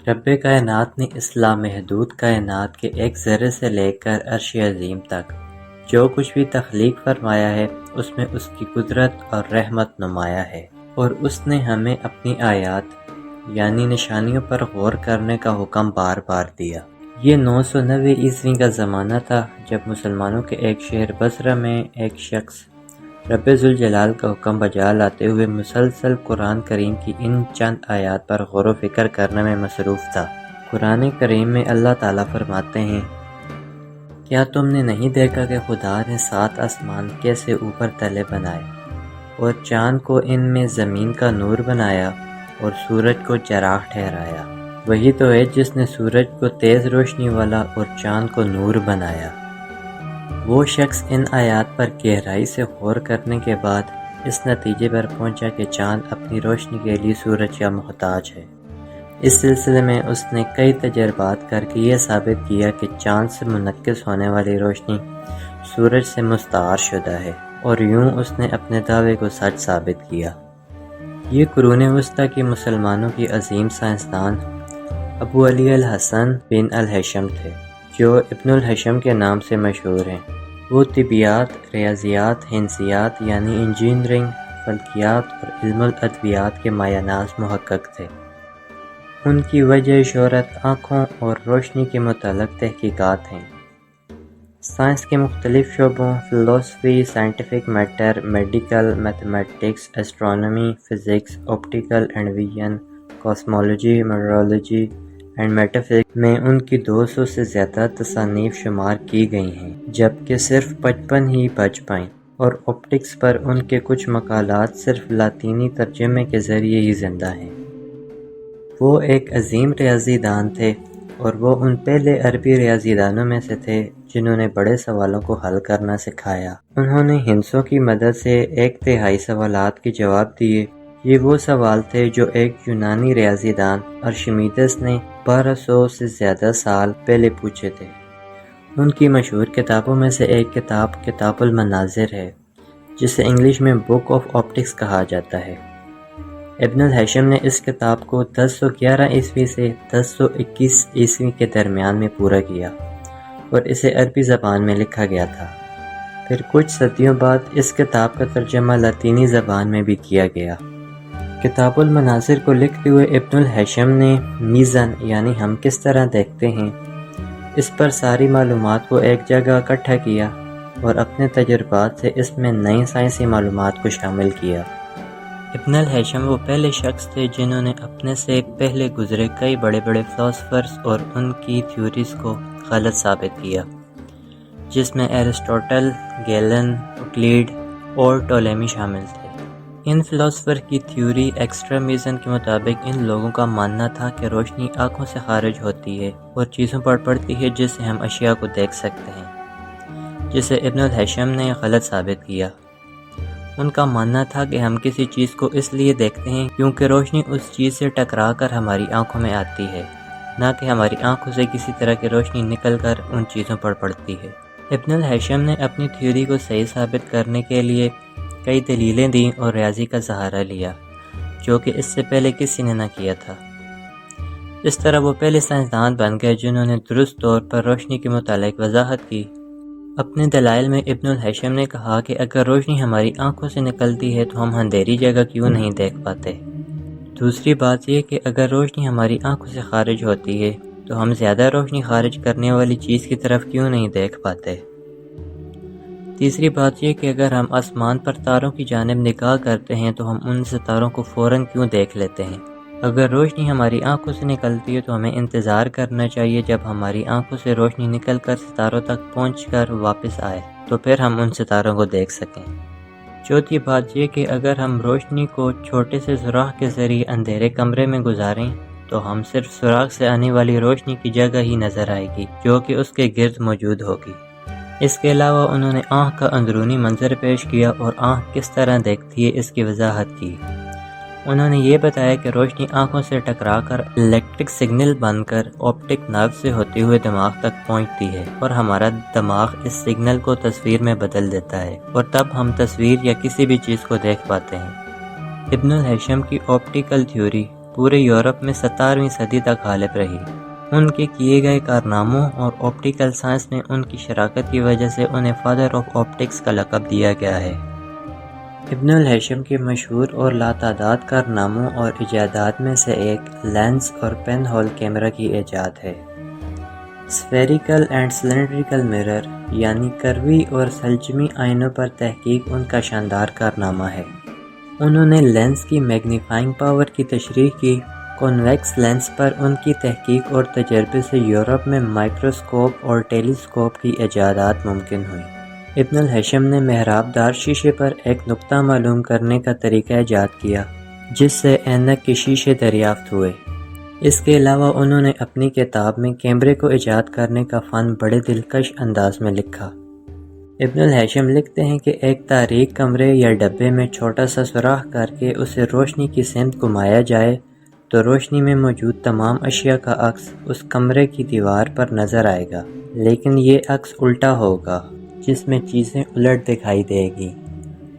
رب کائنات نے اس لامحدود کائنات کے ایک ذرے سے لے کر عرش عظیم تک جو کچھ بھی تخلیق فرمایا ہے اس میں اس کی قدرت اور رحمت نمایاں ہے، اور اس نے ہمیں اپنی آیات یعنی نشانیوں پر غور کرنے کا حکم بار بار دیا۔ یہ 990 عیسوی کا زمانہ تھا جب مسلمانوں کے ایک شہر بصرہ میں ایک شخص رب ذوالجلال کا حکم بجا لاتے ہوئے مسلسل قرآن کریم کی ان چند آیات پر غور و فکر کرنے میں مصروف تھا۔ قرآن کریم میں اللہ تعالیٰ فرماتے ہیں، کیا تم نے نہیں دیکھا کہ خدا نے 7 آسمان کیسے اوپر تلے بنائے اور چاند کو ان میں زمین کا نور بنایا اور سورج کو چراغ ٹھہرایا؟ وہی تو ہے جس نے سورج کو تیز روشنی والا اور چاند کو نور بنایا۔ وہ شخص ان آیات پر گہرائی سے غور کرنے کے بعد اس نتیجے پر پہنچا کہ چاند اپنی روشنی کے لیے سورج کا محتاج ہے۔ اس سلسلے میں اس نے کئی تجربات کر کے یہ ثابت کیا کہ چاند سے منعکس ہونے والی روشنی سورج سے مستعار شدہ ہے، اور یوں اس نے اپنے دعوے کو سچ ثابت کیا۔ یہ قرون وسطیٰ کی مسلمانوں کی عظیم سائنسدان ابو علی الحسن بن الہیثم تھے، جو ابن الہیثم کے نام سے مشہور ہیں۔ وہ طبیعیات، ریاضیات، ہندسیات یعنی انجینئرنگ، فلکیات اور علم الادویات کے مایہ ناز محقق تھے۔ ان کی وجہ شہرت آنکھوں اور روشنی کے متعلق تحقیقات ہیں۔ سائنس کے مختلف شعبوں فلسفی، scientific matter, medical, mathematics, astronomy, physics, optical and vision, cosmology, meteorology and metaphysics میں ان کی 200 سے زیادہ تصانیف شمار کی گئی ہیں، جبکہ صرف 55 ہی بچ پائیں، اور آپٹکس پر ان کے کچھ مقالات صرف لاطینی ترجمے کے ذریعے ہی زندہ ہیں۔ وہ ایک عظیم ریاضی دان تھے، اور وہ ان پہلے عربی ریاضی دانوں میں سے تھے جنہوں نے بڑے سوالوں کو حل کرنا سکھایا۔ انہوں نے ہندسوں کی مدد سے 1/3 سوالات کے جواب دیے۔ یہ وہ سوال تھے جو ایک یونانی ریاضی دان ارشمیدس نے 1200 سے زیادہ سال پہلے پوچھے تھے۔ ان کی مشہور کتابوں میں سے ایک کتاب کتاب المناظر ہے، جسے انگلش میں بک آف آپٹکس کہا جاتا ہے۔ ابن الہیثم نے اس کتاب کو 1011 عیسوی سے 1021 عیسوی کے درمیان میں پورا کیا، اور اسے عربی زبان میں لکھا گیا تھا۔ پھر کچھ صدیوں بعد اس کتاب کا ترجمہ لاطینی زبان میں بھی کیا گیا۔ کتاب المناظر کو لکھتے ہوئے ابن الہیثم نے میزن یعنی ہم کس طرح دیکھتے ہیں اس پر ساری معلومات کو ایک جگہ اکٹھا کیا، اور اپنے تجربات سے اس میں نئی سائنسی معلومات کو شامل کیا۔ ابن الہیثم وہ پہلے شخص تھے جنہوں نے اپنے سے پہلے گزرے کئی بڑے بڑے فلاسفرز اور ان کی تھیوریز کو غلط ثابت کیا، جس میں ایرسٹوٹل، گیلن، یوکلید اور ٹولمی شامل تھے۔ ان فلاسفر کی تھیوری ایکسٹریمزم کے مطابق ان لوگوں کا ماننا تھا کہ روشنی آنکھوں سے خارج ہوتی ہے اور چیزوں پر پڑتی ہے جس سے ہم اشیاء کو دیکھ سکتے ہیں، جسے ابن الہیثم نے غلط ثابت کیا۔ ان کا ماننا تھا کہ ہم کسی چیز کو اس لیے دیکھتے ہیں کیونکہ روشنی اس چیز سے ٹکرا کر ہماری آنکھوں میں آتی ہے، نہ کہ ہماری آنکھوں سے کسی طرح کی روشنی نکل کر ان چیزوں پر پڑتی ہے۔ ابن الہیثم نے اپنی تھیوری کو صحیح ثابت کرنے کے لیے کئی دلیلیں دیں اور ریاضی کا سہارا لیا، جو کہ اس سے پہلے کسی نے نہ کیا تھا۔ اس طرح وہ پہلے سائنسدان بن گئے جنہوں نے درست طور پر روشنی کے متعلق وضاحت کی۔ اپنے دلائل میں ابن الہیثم نے کہا کہ اگر روشنی ہماری آنکھوں سے نکلتی ہے تو ہم اندھیری جگہ کیوں نہیں دیکھ پاتے؟ دوسری بات یہ کہ اگر روشنی ہماری آنکھوں سے خارج ہوتی ہے تو ہم زیادہ روشنی خارج کرنے والی چیز کی طرف کیوں نہیں دیکھ پاتے؟ تیسری بات یہ کہ اگر ہم آسمان پر تاروں کی جانب نگاہ کرتے ہیں تو ہم ان ستاروں کو فوراً کیوں دیکھ لیتے ہیں؟ اگر روشنی ہماری آنکھوں سے نکلتی ہے تو ہمیں انتظار کرنا چاہیے جب ہماری آنکھوں سے روشنی نکل کر ستاروں تک پہنچ کر واپس آئے تو پھر ہم ان ستاروں کو دیکھ سکیں۔ چوتھی بات یہ کہ اگر ہم روشنی کو چھوٹے سے سوراخ کے ذریعے اندھیرے کمرے میں گزاریں تو ہم صرف سوراخ سے آنے والی روشنی کی جگہ ہی نظر آئے گی جو کہ اس کے گرد موجود ہوگی۔ اس کے علاوہ انہوں نے آنکھ کا اندرونی منظر پیش کیا اور آنکھ کس طرح دیکھتی ہے اس کی وضاحت کی۔ انہوں نے یہ بتایا کہ روشنی آنکھوں سے ٹکرا کر الیکٹرک سگنل بن کر آپٹک نرو سے ہوتے ہوئے دماغ تک پہنچتی ہے، اور ہمارا دماغ اس سگنل کو تصویر میں بدل دیتا ہے، اور تب ہم تصویر یا کسی بھی چیز کو دیکھ پاتے ہیں۔ ابن الہیثم کی آپٹیکل تھیوری پورے یورپ میں 17ویں صدی تک غالب رہی۔ ان کے کیے گئے کارناموں اور آپٹیکل سائنس میں ان کی شراکت کی وجہ سے انہیں فادر آف آپٹکس کا لقب دیا گیا ہے۔ ابن الہیثم کے مشہور اور لاتعداد کارناموں اور ایجادات میں سے ایک لینس اور پین ہول کیمرہ کی ایجاد ہے۔ اسفیریکل اینڈ سلنڈریکل مرر یعنی کروی اور سلجمی آئینوں پر تحقیق ان کا شاندار کارنامہ ہے۔ انہوں نے لینس کی میگنیفائنگ پاور کی تشریح کی۔ کنویکس لینس پر ان کی تحقیق اور تجربے سے یورپ میں مائکروسکوپ اور ٹیلیسکوپ کی ایجادات ممکن ہوئیں۔ ابن الہیثم نے محراب دار شیشے پر ایک نقطہ معلوم کرنے کا طریقہ ایجاد کیا جس سے اینک کے شیشے دریافت ہوئے۔ اس کے علاوہ انہوں نے اپنی کتاب میں کیمرے کو ایجاد کرنے کا فن بڑے دلکش انداز میں لکھا۔ ابن الہیثم لکھتے ہیں کہ ایک تاریک کمرے یا ڈبے میں چھوٹا سا سوراخ کر کے اسے روشنی کی سمت گھمایا جائے تو روشنی میں موجود تمام اشیاء کا عکس اس کمرے کی دیوار پر نظر آئے گا، لیکن یہ عکس الٹا ہوگا جس میں چیزیں الٹ دکھائی دے گی،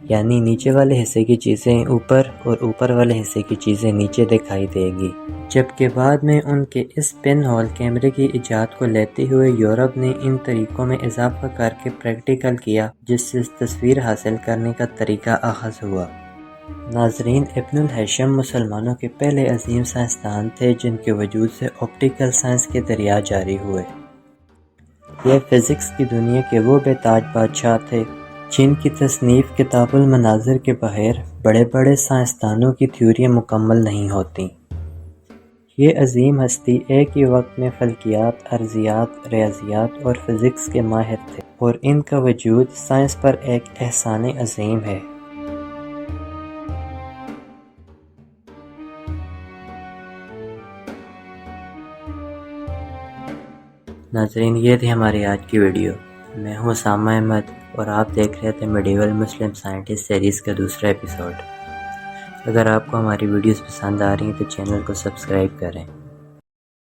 یعنی نیچے والے حصے کی چیزیں اوپر اور اوپر والے حصے کی چیزیں نیچے دکھائی دے گی۔ جبکہ بعد میں ان کے اس پن ہول کیمرے کی ایجاد کو لیتے ہوئے یورپ نے ان طریقوں میں اضافہ کر کے پریکٹیکل کیا جس سے تصویر حاصل کرنے کا طریقہ اخذ ہوا۔ ناظرین، ابن الہیثم مسلمانوں کے پہلے عظیم سائنسدان تھے جن کے وجود سے آپٹیکل سائنس کے دریا جاری ہوئے۔ یہ فزکس کی دنیا کے وہ بے تاج بادشاہ تھے جن کی تصنیف کتاب المناظر کے بغیر بڑے بڑے سائنسدانوں کی تھیوریاں مکمل نہیں ہوتیں۔ یہ عظیم ہستی ایک ہی وقت میں فلکیات، ارضیات، ریاضیات اور فزکس کے ماہر تھے، اور ان کا وجود سائنس پر ایک احسان عظیم ہے۔ ناظرین، یہ تھی ہماری آج کی ویڈیو۔ میں ہوں اسامہ احمد اور آپ دیکھ رہے تھے میڈیول مسلم سائنٹسٹ سیریز کا دوسرا ایپیسوڈ۔ اگر آپ کو ہماری ویڈیوز پسند آ رہی ہیں تو چینل کو سبسکرائب کریں۔